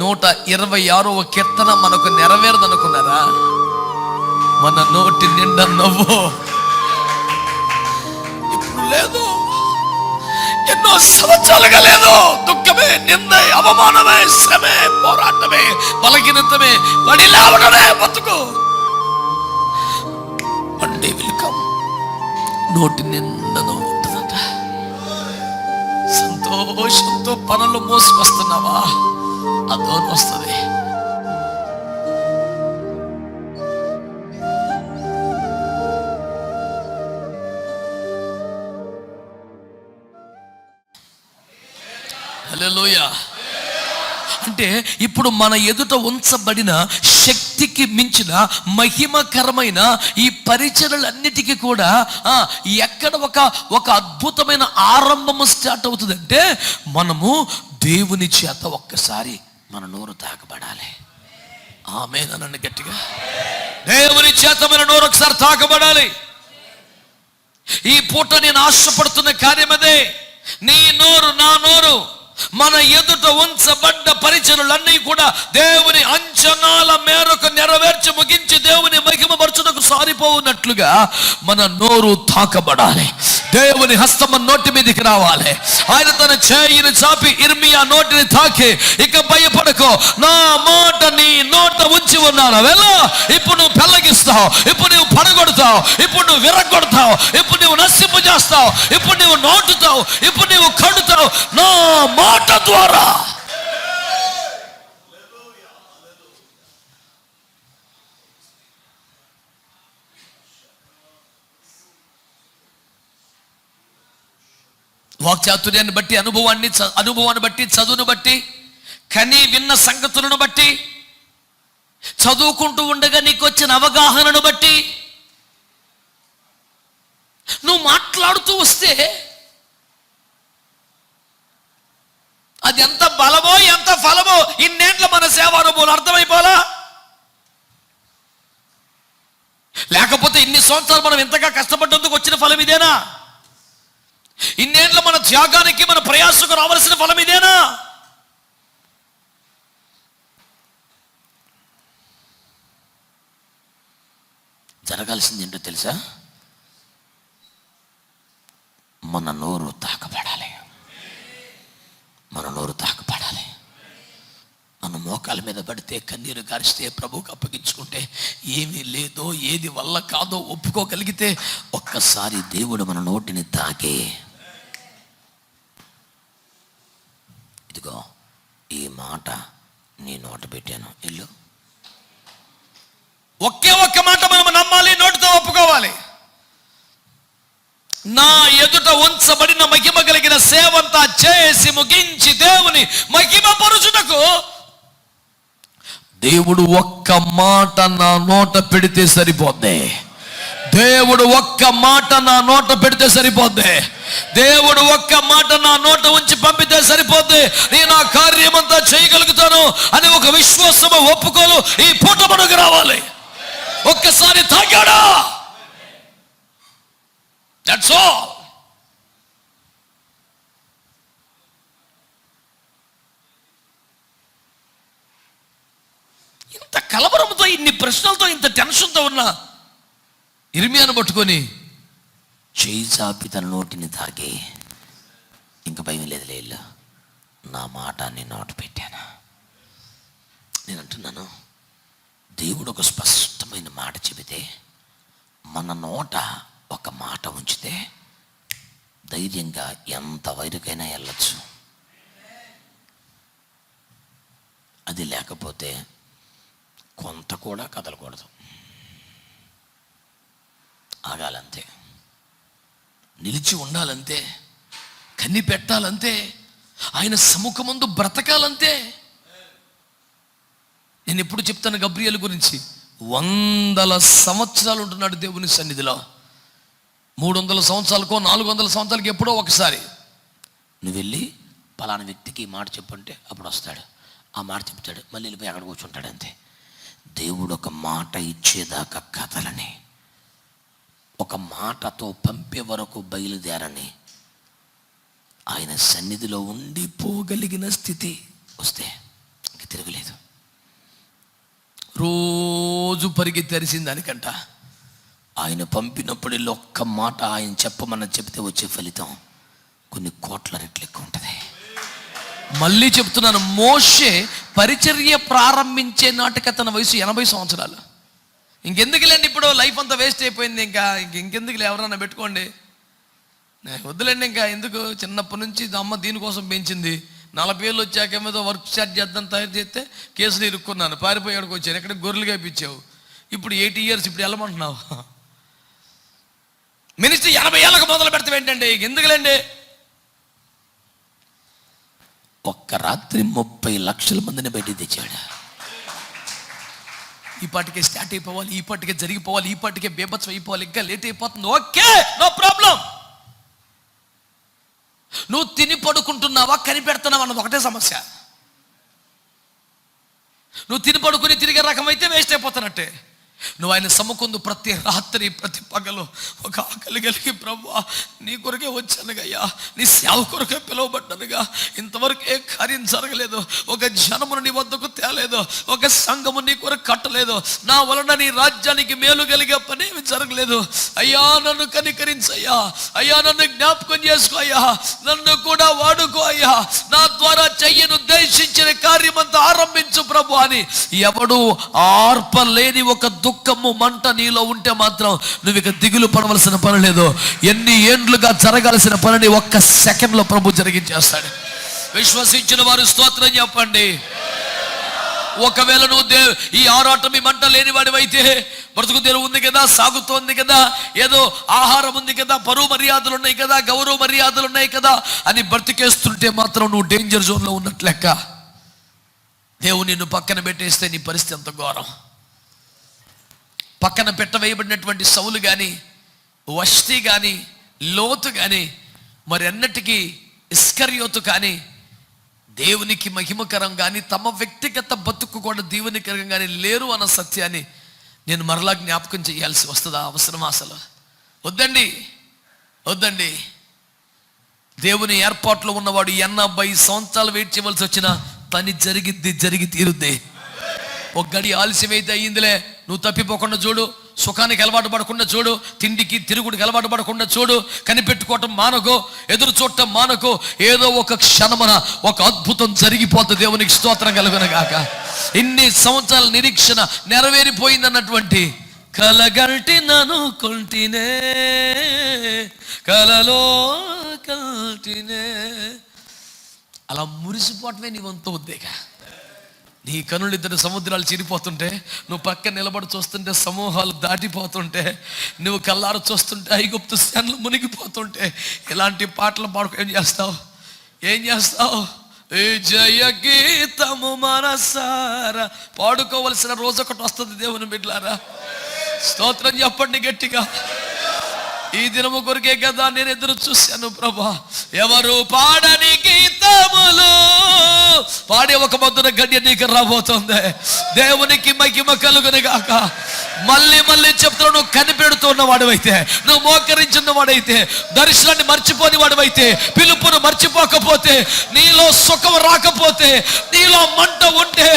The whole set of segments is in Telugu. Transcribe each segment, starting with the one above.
126వ కీర్తన మనకు నెరవేరదనుకున్నారా? మన నోటి నిండా నవ్వు ఇప్పుడు లేదు, ఎన్నో సంవత్సరాలుగా లేదు. దుఃఖమే, నిందే, అవమానమే, శ్రమే, పోరాటమే, బలహీనతమే, పడి లేవడమే బతుకు. Monday welcome. నోటి నిండా నవ్వు ఉంటుందట. సంతోషంతో పనులు మోసుకొస్తున్నావా? అదో వస్తుంది. హల్లెలూయా. అంటే ఇప్పుడు మన ఎదుట ఉంచబడిన శక్తికి మించిన మహిమకరమైన ఈ పరిచర్యలన్నిటికీ కూడా ఎక్కడ ఒక అద్భుతమైన ఆరంభము స్టార్ట్ అవుతుందంటే, మనము దేవుని చేత ఒక్కసారి మన నోరు తాకబడాలి. ఆమేన్ అనండి గట్టిగా. దేవుని చేత మన నోరు ఒకసారి తాకబడాలి. ఈ పూట నేను ఆశపడుతున్న కార్యం అదే. నీ నోరు, నా నోరు, మన ఎదుట ఉంచబడ్డ పరిచర్యలన్నీ కూడా దేవుని అంచనాల మేరకు నెరవేర్చి ముగించి దేవుని మహిమపరచుటకు సారిపోవునట్లుగా మన నోరు తాకబడాలి. దేవుని హస్తం నోటి మీదకి రావాలి. ఆయన తన చేయిని చాపి ఇర్మియా నోటిని తాకి, ఇక భయపడకో, నా మాట నీ నోట ఉంచి ఉన్నాను, వెళ్ళా. ఇప్పుడు నువ్వు పెళ్ళగిస్తావు, ఇప్పుడు నువ్వు పడగొడతావు, ఇప్పుడు నువ్వు విరగొడతావు, ఇప్పుడు నువ్వు నశింపు చేస్తావు, ఇప్పుడు నువ్వు నోటుతావు, ఇప్పుడు నువ్వు కడుతావు నా మాట ద్వారా. వాక్చాతుర్యాన్ని బట్టి, అనుభవాన్ని బట్టి, చదువును బట్టి, కని విన్న సంగతులను బట్టి, చదువుకుంటూ ఉండగా నీకు వచ్చిన అవగాహనను బట్టి నువ్వు మాట్లాడుతూ వస్తే అది ఎంత బలమో ఎంత ఫలమో ఇన్నేంట్ల మన సేవానుభవం అర్థమైపోలా. లేకపోతే ఇన్ని సంవత్సరాలు మనం ఎంతగా కష్టపడ్డందుకు వచ్చిన ఫలం ఇదేనా? ఇన్నేంట్ల మన త్యాగానికి, మన ప్రయాసకు రావాల్సిన ఫలం ఇదేనా? జరగాల్సింది ఏంటో తెలుసా? మన నోరు తాకబడాలి. మన నోరు తాకబడాలి. మన మోకాల మీద పడితే, కన్నీరు గారిస్తే, ప్రభువుకు అప్పగించుకుంటే, ఏమీ లేదో, ఏది వల్ల కాదో ఒప్పుకోగలిగితే ఒక్కసారి దేవుడు మన నోటిని తాకే, ఇదిగో ఈ మాట నీ నోట పెట్టాను, ఇల్లు. ఒక్క మాట మనం నమ్మాలి, నోటితో ఒప్పుకోవాలి. నా ఎదుట ఉంచబడిన మహిమ కలిగిన సేవంతా చేసి ముగించి దేవుని మహిమ పరుచుటకు దేవుడు ఒక్క మాట నా నోట పెడితే సరిపోద్ది. దేవుడు ఒక్క మాట నా నోట పెడితే సరిపోద్ది. దేవుడు ఒక్క మాట నా నోట ఉంచి పంపితే సరిపోద్ది. నేను ఆ కార్యమంతా చేయగలుగుతాను అని ఒక విశ్వాసము, ఒప్పుకోలు ఈ పూట మనకు రావాలి. ఒక్కసారి తాగాడా, దట్స్ ఆల్. ఇంత కలవరంతో, ఇన్ని ప్రశ్నలతో, ఇంత టెన్షన్తో ఉన్న ఇర్మియాను పట్టుకొని చేయి చాపి తన నోటిని తాకి, ఇంక భయం లేదు, లేదు, నా మాట నీ నోట పెట్టాను. నేను అంటున్నాను, దేవుడు ఒక స్పష్టమైన మాట చెబితే, మన నోట ఒక మాట ఉంచితే ధైర్యంగా ఎంత వైరుకైనా వెళ్ళచ్చు. అది లేకపోతే కొంత కూడా కదలకూడదు, ఆగాలంతే, నిలిచి ఉండాలంతే, కన్ని పెట్టాలంతే, ఆయన సముఖమందు బ్రతకాలంతే. నేను ఎప్పుడు చెప్తాను గబ్రియేలు గురించి, 100 సంవత్సరాలు ఉంటున్నాడు దేవుని సన్నిధిలో. 300 సంవత్సరాలకో 400 సంవత్సరాలకి ఎప్పుడో ఒకసారి నువ్వు వెళ్ళి పలానా వ్యక్తికి మాట చెప్పంటే అప్పుడు వస్తాడు, ఆ మాట చెప్తాడు, మళ్ళీ వెళ్ళిపోయి అక్కడ కూర్చుంటాడు, అంతే. దేవుడు ఒక మాట ఇచ్చేదాకా కథలని, ఒక మాటతో పంపే వరకు బయలుదేరని, ఆయన సన్నిధిలో ఉండిపోగలిగిన స్థితి వస్తే ఇంక తిరగలేదు. రోజు పరిగెత్తి అరిసిన దానికంట ఆయన పంపినప్పుడు ఒక్క మాట ఆయన చెప్పమని చెప్తే వచ్చే ఫలితం కొన్ని కోట్ల రెట్లు ఎక్కువ ఉంటుంది. మళ్ళీ చెప్తున్నాను, మోషే పరిచర్య ప్రారంభించే నాటికి అతని వయసు 80 సంవత్సరాలు. ఇంకెందుకులేండి, ఇప్పుడు లైఫ్ అంతా వేస్ట్ అయిపోయింది, ఇంకెందుకులే ఎవరన్నా పెట్టుకోండి, వద్దులేండి, ఇంకా ఎందుకు. చిన్నప్పటి నుంచి అమ్మ దీనికోసం పెంచింది. 40 ఏళ్ళు వచ్చాక ఏదో వర్క్ స్టార్ట్ చేద్దాం తయారు చేస్తే కేసులు ఇరుక్కున్నాను, పారిపోయాడికి వచ్చాను, ఎక్కడ గొర్రెలుగా ఇప్పించావు. ఇప్పుడు 80 ఇయర్స్, ఇప్పుడు వెళ్ళమంటున్నావు. మినిస్ట్రీ 80 ఏళ్ళకి మొదలు పెడతావు ఏంటంటే, ఎందుకులేండి. ఒక్క రాత్రి 30 లక్షల మందిని బయటికి తెచ్చాడు. ఈ పాటికే స్టార్ట్ అయిపోవాలి, ఈ పాటికే జరిగిపోవాలి, ఈ పాటికే బేబత్సం అయిపోవాలి, ఇంకా లేట్ అయిపోతుంది. Okay, no problem. నువ్వు తిని పడుకుంటున్నావా, కనిపెడుతున్నావా అన్నది ఒకటే సమస్య. నువ్వు తిని పడుకుని తిరిగే రకం అయితే వేస్ట్ అయిపోతున్నట్టే. నువ్వు ఆయన సమ్ముకుందు ప్రతి రాత్రి ప్రతి పగలు ఒక ఆకలి కలిగి, ప్రభువా నీ కొరకే వచ్చానుగయ్యా, నీ సేవ కొరకే పిలువబడ్డానుగా, ఇంతవరకు ఏ కార్యం జరగలేదు, ఒక జనమును నీ వద్దకు తేలేదు, ఒక సంఘము నీ కొరకు కట్టలేదు, నా వలన నీ రాజ్యానికి మేలు కలిగే పని ఏమి జరగలేదు. అయ్యా నన్ను కనికరించయ్యా, అయ్యా నన్ను జ్ఞాపకం చేసుకో అయ్యా, నన్ను కూడా వాడుకో అయ్యా, నా ద్వారా చెయ్యను ఉద్దేశించిన కార్యమంతా ఆరంభించు ప్రభు అని ఎవడు ఆర్పలేని ఒక దుఃఖము మంట నీలో ఉంటే మాత్రం నువ్వు ఇక దిగులు పడవలసిన పని లేదు. ఎన్ని ఏండ్లుగా జరగాల్సిన పనిని ఒక్క సెకండ్లో ప్రభు జరిగించేస్తాడు. విశ్వసించిన వారు స్తోత్రం చెప్పండి. ఒకవేళ నువ్వు ఈ ఆరాటం ఈ మంట లేని వాడివైతే, బ్రతుకు తెరువు ఉంది కదా, సాగుతోంది కదా, ఏదో ఆహారం ఉంది కదా, పరువు మర్యాదలు ఉన్నాయి కదా, గౌరవ మర్యాదలు ఉన్నాయి కదా అని బ్రతికేస్తుంటే మాత్రం నువ్వు డేంజర్ జోన్లో ఉన్నట్లు లెక్క. దేవుడు నిన్ను పక్కన పెట్టేస్తే నీ పరిస్థితి ఎంత ఘోరం. పక్కన పెట్టవేయబడినటువంటి సౌలు కానీ, వష్టి కానీ, లోతు కానీ, మరి అన్నటికీ ఇస్కరియోతు కానీ దేవునికి మహిమకరం కానీ, తమ వ్యక్తిగత బతుకు కూడా దేవునికరం కానీ లేరు అన్న సత్యాన్ని నేను మరలా జ్ఞాపకం చేయాల్సి వస్తుందా? అవసరమా? అసలు వద్దండి, వద్దండి. దేవుని ఏర్పాట్లో ఉన్నవాడు 80 సంవత్సరాలు వెయిట్ చేయవలసి వచ్చిన పని జరిగి తీరుద్ది. ఒక గడి ఆలస్యమైతే అయ్యిందిలే, నువ్వు తప్పిపోకుండా చూడు, సుఖానికి అలవాటు పడకుండా చూడు, తిండికి తిరుగుడికి అలవాటు పడకుండా చూడు, కనిపెట్టుకోవటం మానకో, ఎదురు చూడటం మానకో, ఏదో ఒక క్షణమున ఒక అద్భుతం జరిగిపోతుంది. దేవునికి స్తోత్రం కలుగునగాక. ఇన్ని సంవత్సరాల నిరీక్షణ నెరవేరిపోయిందన్నటువంటి కలగంటి నను కొంటినే కలలో కంటినే అలా మురిసిపోవటమే నీ వంతు ఉద్దేగా. నీ కనులు 2 సముద్రాలు చిరిపోతుంటే, నువ్వు పక్కన నిలబడి చూస్తుంటే సమూహాలు దాటిపోతుంటే, నువ్వు కల్లారు చూస్తుంటే ఐగుప్తు సేనలు మునిగిపోతుంటే, ఇలాంటి పాటలు పాడుకో ఏం చేస్తావు? ఏ జయ గీతము మనసారా పాడుకోవలసిన రోజు ఒకటి వస్తుంది. దేవుని బిడ్డలారా స్తోత్రం చెప్పండి గట్టిగా. ఈ దినము కొరికే కదా నేను ఎదురు చూశాను ప్రభా. ఎవరు పాడని గీతములు పాడే ఒక మధుర గడ్య నీకు రాబోతుంది. దేవునికి మహిమ కలుగును గాక. మళ్ళీ చెప్తున్నా, నువ్వు కనిపెడుతున్న వాడివైతే, నువ్వు మోకరించిన వాడైతే, దర్శనాన్ని మర్చిపోని వాడివైతే, పిలుపును మర్చిపోకపోతే, నీలో సుఖం రాకపోతే, నీలో మంట ఉంటే,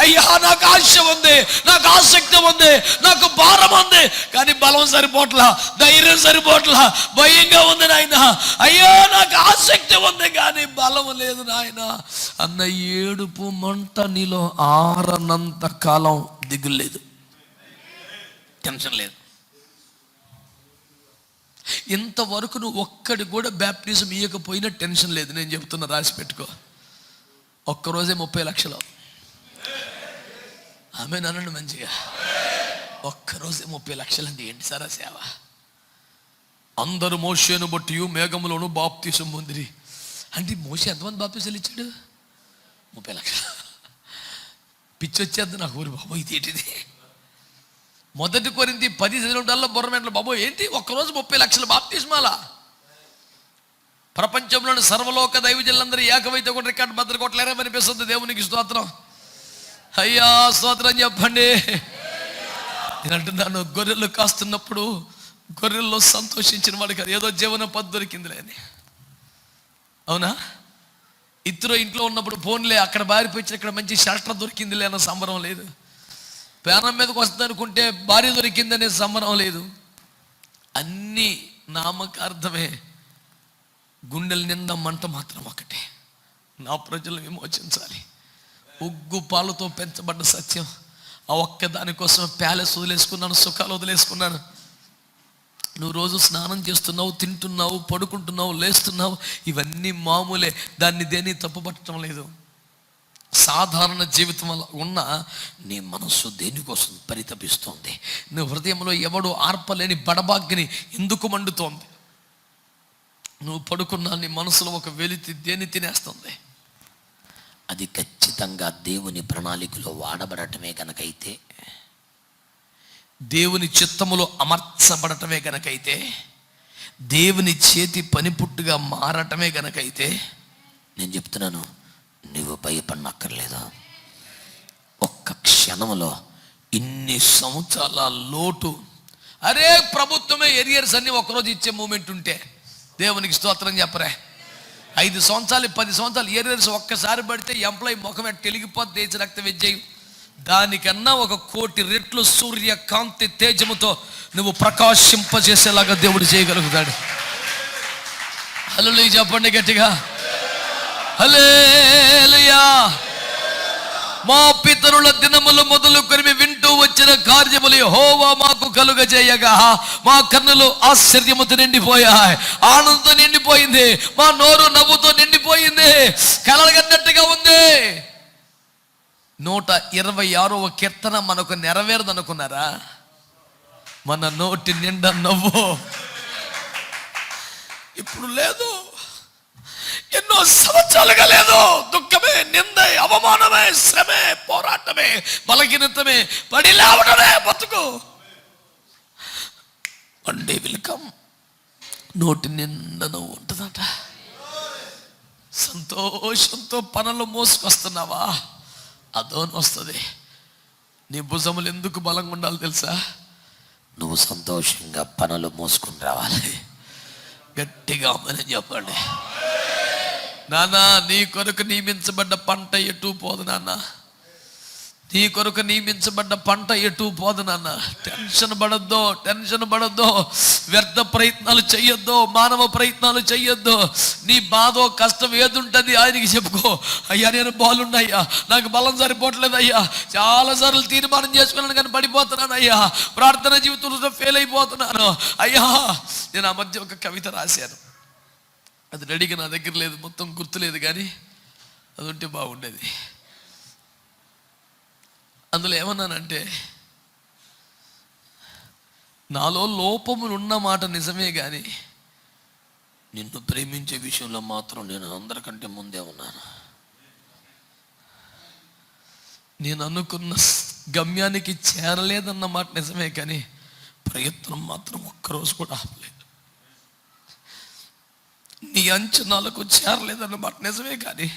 అయ్యా నాకు ఆశ ఉంది, నాకు ఆసక్తి ఉంది, నాకు భారం ఉంది, కానీ బలం సరిపోట్లా, ధైర్యం సరిపోట్లా, భయంగా ఉంది నాయన, అయ్యో నాకు ఆసక్తి ఉంది కానీ బలం లేదు నాయన అన్న ఏడుపు మంట నీలో ఆరనంత కాలం దిగులు లేదు, టెన్షన్ లేదు. ఇంతవరకు నువ్వు ఒక్కడి కూడా బ్యాప్టిజం ఇవ్వకపోయినా టెన్షన్ లేదు. నేను చెప్తున్నా, రాసి పెట్టుకో. ఒక్కరోజే 30 లక్షలు. ఆమె నన్ను మంచిగా ఒక్కరోజే 30 లక్షలు అంటే ఏంటి సార్ ఆ సేవ? అందరూ మోషేను బట్టి మేఘములోను బాప్తిసం పొందిరి అంటే మోషే ఎంతమంది బాప్తిసాలు ఇచ్చాడు? 30 లక్షలు. పిచ్చి వచ్చేద్ది నాకు. ఊరి బాబు ఇది ఏంటిది? 1 కొరింథీ 10 చదివినప్పుడల్లా బొర్రమెంట్లో బాబు ఏంటి ఒక్కరోజు 30 లక్షల బాప్తిస్మాలా? ప్రపంచంలోని సర్వలోక దైవజనులందరూ ఏకమైతే కూడా రికార్డు బద్దలు కొట్టలేరే అనిపిస్తుంది. దేవునికి స్తోత్రం. అయ్యా స్తోత్రం చెప్పండి. నేను అంటున్నాను, గొర్రెలు కాస్తున్నప్పుడు గొర్రెల్లో సంతోషించిన వాడు కాదు, ఏదో జీవన పద్ధతి దొరికిందిలే అని. అవునా? ఇద్దరు ఇంట్లో ఉన్నప్పుడు ఫోన్లే, అక్కడ బారిపోయించిన ఇక్కడ మంచి షెల్టర్ దొరికిందిలే అన్న సంబరం లేదు. పేనం మీదకి వస్తుంది అనుకుంటే భార్య దొరికిందనే సంబరం లేదు. అన్నీ నామకార్థమే. గుండెల నిండా మంట మాత్రం ఒకటే, నా ప్రజలు విమోచించాలి. ఉగ్గు పాలతో పెంచబడ్డ సత్యం. ఆ ఒక్క దానికోసం ప్యాలెస్ వదిలేసుకున్నాను, సుఖాలు వదిలేసుకున్నాను. నువ్వు రోజు స్నానం చేస్తున్నావు, తింటున్నావు, పడుకుంటున్నావు, లేస్తున్నావు, ఇవన్నీ మామూలే. దాన్ని దేన్ని తప్పుపట్టడం లేదు. సాధారణ జీవితం వల్ల ఉన్న నీ మనస్సు దేనికోసం పరితపిస్తోంది? నీ హృదయంలో ఎవడు ఆర్పలేని బడబాగ్ని ఎందుకు మండుతోంది? నువ్వు పడుకున్నా నీ మనసులో ఒక వెలితి దేన్ని తినేస్తుంది? అది ఖచ్చితంగా దేవుని ప్రణాళికలో వాడబడటమే గనకైతే, దేవుని చిత్తములో అమర్చబడటమే గనకైతే, దేవుని చేతి పనిపుట్టుగా మారటమే గనకైతే, నేను చెప్తున్నాను, నువ్వు భయపడనక్కర్లేదు. ఒక్క క్షణంలో ఇన్ని సంవత్సరాల లోటు, అరే ప్రభుత్వమే ఎరియర్స్ అన్ని ఒకరోజు ఇచ్చే మూమెంట్ ఉంటే దేవునికి స్తోత్రం చెప్పరే. 5 సంవత్సరాలు 10 సంవత్సరాలు ఎరియర్స్ ఒక్కసారి పడితే ఎంప్లాయీ ముఖం ఎట్ట వెలిగిపోద్ది, దేశ రక్త విజయం. దానికన్నా 1 కోటి రెట్లు సూర్యకాంతి తేజముతో నువ్వు ప్రకాశింపజేసేలాగా దేవుడు చేయగలుగుతాడు. హల్లెలూయా చెప్పండి గట్టిగా, హల్లెలూయా. మా పితరుల దినములు మొదలుకొని వింటూ వచ్చిన కార్యములు యెహోవా మాకు కలుగజేయగా మా కన్నులు ఆశ్చర్యముతో నిండిపోయాయి, ఆనందంతో నిండిపోయింది, మా నోరు నవ్వుతో నిండిపోయింది, కలగన్నట్టుగా ఉంది. 126వ కీర్తన మనకు నెరవేరదనుకున్నారా? మన నోటి నిండా నవ్వు ఇప్పుడు లేదు, ఎన్నో సంవత్సరాలుగా లేదు. దుఃఖమే, నిందే, అవమానమే, శ్రమే, పోరాటమే, బలహీనతమే, పడి లేవడమే బతుకు. వన్ డే విల్ కమ్, నోటి నిండా నవ్వు ఉంటుందట. సంతోషంతో పనులు మోసుకొస్తున్నావా? అదోని వస్తుంది. నీ భుజములు ఎందుకు బలంగా ఉండాలి తెలుసా? నువ్వు సంతోషంగా పనులు మోసుకుని రావాలి. గట్టిగా అమ్మని చెప్పండి. నాన్న, నీ కొరకు నియమించబడ్డ పంట ఎటు పోదు నాన్న, నీ కొరకు నియమించబడ్డ పంట ఎటు పోదు నాన్న. టెన్షన్ పడొద్దు, వ్యర్థ ప్రయత్నాలు చెయ్యొద్దు, మానవ ప్రయత్నాలు చెయ్యొద్దు. నీ బాధో కష్టం ఏదుంటుంది ఆయనకి చెప్పుకో. అయ్యా నేను బాగున్నాయ్యా, నాకు బలం సరిపోవట్లేదు అయ్యా, చాలాసార్లు తీర్మానం చేసుకున్నాను కానీ పడిపోతున్నాను అయ్యా, ప్రార్థన జీవితంలో ఫెయిల్ అయిపోతున్నాను అయ్యా. నేను ఆ మధ్య ఒక కవిత రాశాను, అది రెడీగా నా దగ్గర లేదు, మొత్తం గుర్తులేదు, కానీ అది ఉంటే బాగుండేది. అందులో ఏమన్నానంటే, నాలో లోపములు ఉన్న మాట నిజమే, కానీ నిన్ను ప్రేమించే విషయంలో మాత్రం నేను అందరికంటే ముందే ఉన్నాను. నేను అనుకున్న గమ్యానికి చేరలేదన్న మాట నిజమే, కానీ ప్రయత్నం మాత్రం ఒక్కరోజు కూడా ఆపలేదు. నీ అంచనాలకు చేరలేదన్న మాట నిజమే, కానీ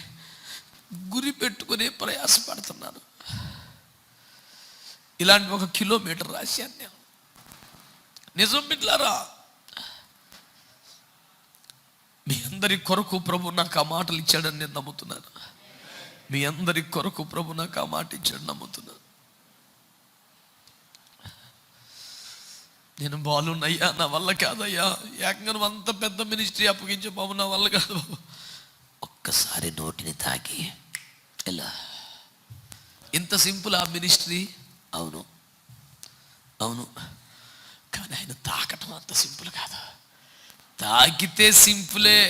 గురి పెట్టుకునే ప్రయాసపడుతున్నాను. ఇలాంటి 1 కిలోమీటర్ రాశాను నేను. నిజం బిడ్డలారా, మీ అందరి కొరకు ప్రభు నాకు ఆ మాటలు ఇచ్చాడని నేను నమ్ముతున్నాను. మీ అందరి కొరకు ప్రభు నాకు ఆ మాట ఇచ్చాడు నమ్ముతున్నాను. నేను బాలున్నయ్యా, నా వల్ల కాదయ్యా, ఏకంగా అంత పెద్ద మినిస్ట్రీ అప్పగించే బాబు, నా వల్ల కాదు బాబు. ఒక్కసారి నోటిని తాకి ఎలా, ఇంత సింపుల్ ఆ మినిస్ట్రీ? అవును, కానీ ఆయన తాకటం అంత సింపుల్ కాదు. తాకితే సింపులే,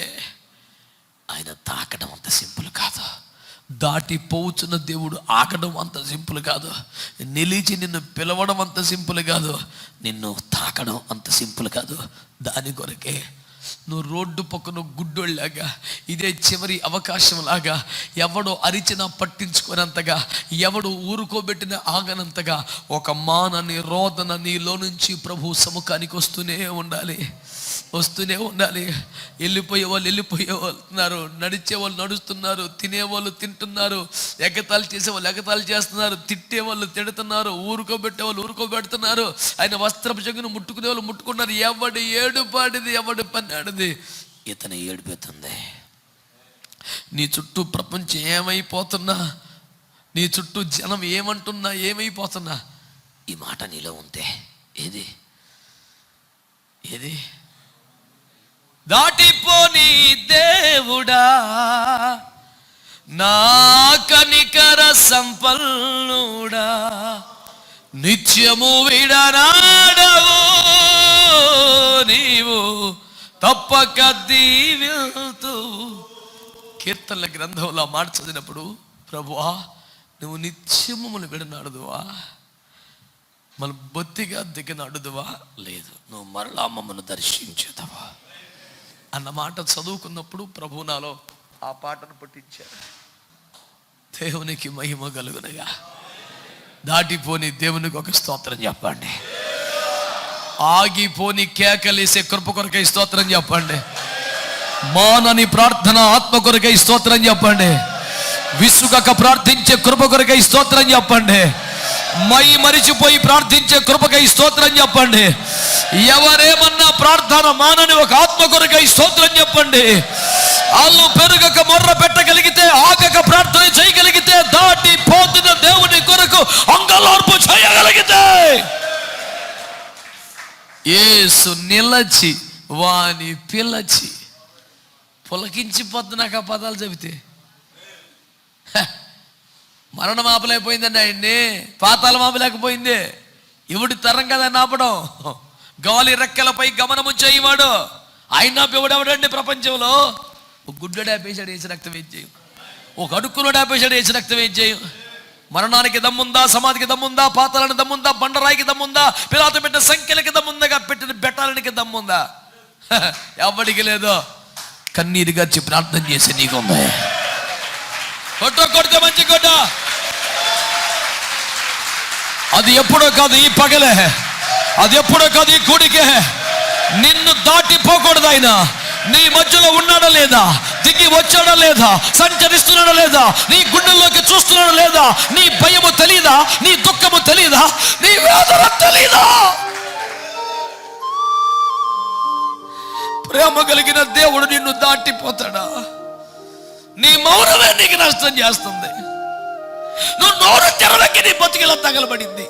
ఆయన తాకడం అంత సింపుల్ కాదు. దాటిపోవచ్చున్న దేవుడు ఆకడం అంత సింపుల్ కాదు. నిలిచి నిన్ను పిలవడం అంత సింపుల్ కాదు. నిన్ను తాకడం అంత సింపుల్ కాదు. దాని కొరకే నువ్వు రోడ్డు పక్కన గుడ్డోళ్ళలాగా, ఇదే చివరి అవకాశం లాగా, ఎవడో అరిచినా పట్టించుకోనంతగా, ఎవడు ఊరుకోబెట్టిన ఆగనంతగా ఒక మానని రోదన నీలో నుంచి ప్రభు సముఖానికి వస్తూనే ఉండాలి. వెళ్ళిపోయే వాళ్ళు వెళ్ళిపోతున్నారు, నడిచే వాళ్ళు నడుస్తున్నారు, తినేవాళ్ళు తింటున్నారు, ఎగతాళి చేసేవాళ్ళు ఎగతాళి చేస్తున్నారు, తిట్టేవాళ్ళు తిడుతున్నారు, ఊరుకోబెట్టేవాళ్ళు ఊరుకోబెడుతున్నారు, ఆయన వస్త్రపు చెంగును ముట్టుకునే వాళ్ళు ముట్టుకున్నారు. ఎవడు ఏడుపాడిది, ఎవడు పన్నాడిది, ఇతను ఏడిపోతుంది. నీ చుట్టూ ప్రపంచం ఏమైపోతున్నా, నీ చుట్టూ జనం ఏమంటున్నా, ఏమైపోతున్నా, ఈ మాట నీలో ఉంటే ఏది ఏది దాటిపోని దేవుడా, నా కనికర సంపన్నుడా, నిత్యము విడనాడవు నీవు, తప్పక దీవిల్తూ. కీర్తనల గ్రంథంలో మాట చదివినప్పుడు, ప్రభువా నువ్వు నిత్యము మమ్మల్ని విడనాడుదువా, మన బొత్తిగా దిగనాడుదువా, లేదు నువ్వు మరలా మమ్మల్ని దర్శించుతావా అన్న మాట చదువుకున్నప్పుడు ప్రభు నాలో ఆ పాటను పుట్టించాడు. దేవునికి మహిమ కలుగునగా. దాటిపోని దేవునికి ఒక స్తోత్రం చెప్పండి. ఆగిపోని కేకలేసే కృప కొరకై స్తోత్రం చెప్పండి. మానని ప్రార్థన ఆత్మ కొరకై స్తోత్రం చెప్పండి. విసుగక ప్రార్థించే కృప కొరకై స్తోత్రం చెప్పండి. మరిచిపోయి ప్రార్థించే కృపకై స్తోత్రం చెప్పండి. ఎవరేమన్నా ప్రార్థన మానని ఒక ఆత్మ కొరకై స్తోత్రం చెప్పండి. వాళ్ళు పెరుగక మొర్ర పెట్టగలిగితే, ఆగక ప్రార్థన చేయగలిగితే, దాటిపోతున్న దేవుని కొరకు అంగలార్పు చేయగలిగితే, యేసు నిలచి వాని పిలచి పులకించిపోద్దు. నాకు ఆ పదాలు చెబితే మరణం ఆపలేకపోయిందండి ఆయన్ని, పాతాళం ఆపలేకపోయింది. ఎవడి తరం కదా ఆపడం? గాలి రెక్కలపై గమనము చేయవాడు ఆయన ఎవడెవడండి ప్రపంచంలో? ఒక గుడ్డడు ఆపేశాడు, వేసి రక్తం ఏం చేయం. ఒక అడుక్కునుడు ఆపేశాడు, వేసి రక్తం ఏం చేయం. మరణానికి దమ్ముందా? సమాధికి దమ్ముందా? పాతాళానికి దమ్ముందా? బండరాయికి దమ్ముందా? పిలాతు పెట్టిన సంఖ్యలకి దమ్ముందా? పెట్టిన బెట్టాలనికి దమ్ముందా? ఎవడికి లేదో. కన్నీరుగా ప్రార్థన చేసి నీకుంది. కొడితే మంచి కొట్ట. అది ఎప్పుడో కాదు ఈ పగలే, అది ఎప్పుడో కాదు ఈ కూడికే. నిన్ను దాటిపోకూడదు ఆయన. నీ మధ్యలో ఉన్నాడా లేదా? దిగి వచ్చాడా లేదా? సంచరిస్తున్నాడా లేదా? నీ గుండెల్లోకి చూస్తున్నాడా లేదా? నీ భయము తెలీదా? నీ దుఃఖము తెలీదా? నీ వేదన తెలీదా? ప్రేమ కలిగిన దేవుడు నిన్ను దాటిపోతాడా? నీ మౌనమే నీకు నష్టం చేస్తుంది. నువ్వు నోరు తెరవకి నీ బతుకిలా తగలబడింది.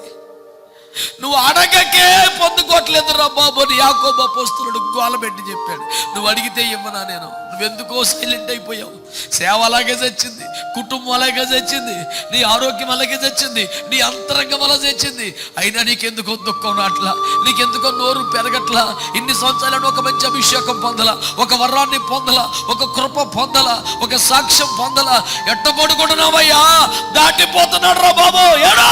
నువ్వు అడగకే పొందుకోవట్లేదు రా బాబు అని యాకోబు అపోస్తలుడు గోలబెట్టి చెప్పాడు. నువ్వు అడిగితే ఇవ్వనా నేను? నువ్వెందుకో సైలెంట్ అయిపోయావు. సేవ అలాగే చచ్చింది, కుటుంబం అలాగే చచ్చింది, నీ ఆరోగ్యం అలాగే చచ్చింది, నీ అంతరంగం అలా చచ్చింది. అయినా నీకెందుకో దుఃఖం రాట్లా, నీకెందుకో నోరు పెరగట్లా. ఇన్ని సంవత్సరాలను ఒక మంచి అభిషేకం పొందలా, ఒక వరాన్ని పొందలా, ఒక కృప పొందలా, ఒక సాక్ష్యం పొందలా. ఎట్టబడుకుంటున్నావయ్యా? దాటిపోతున్నాడు రా బాబు. ఏడా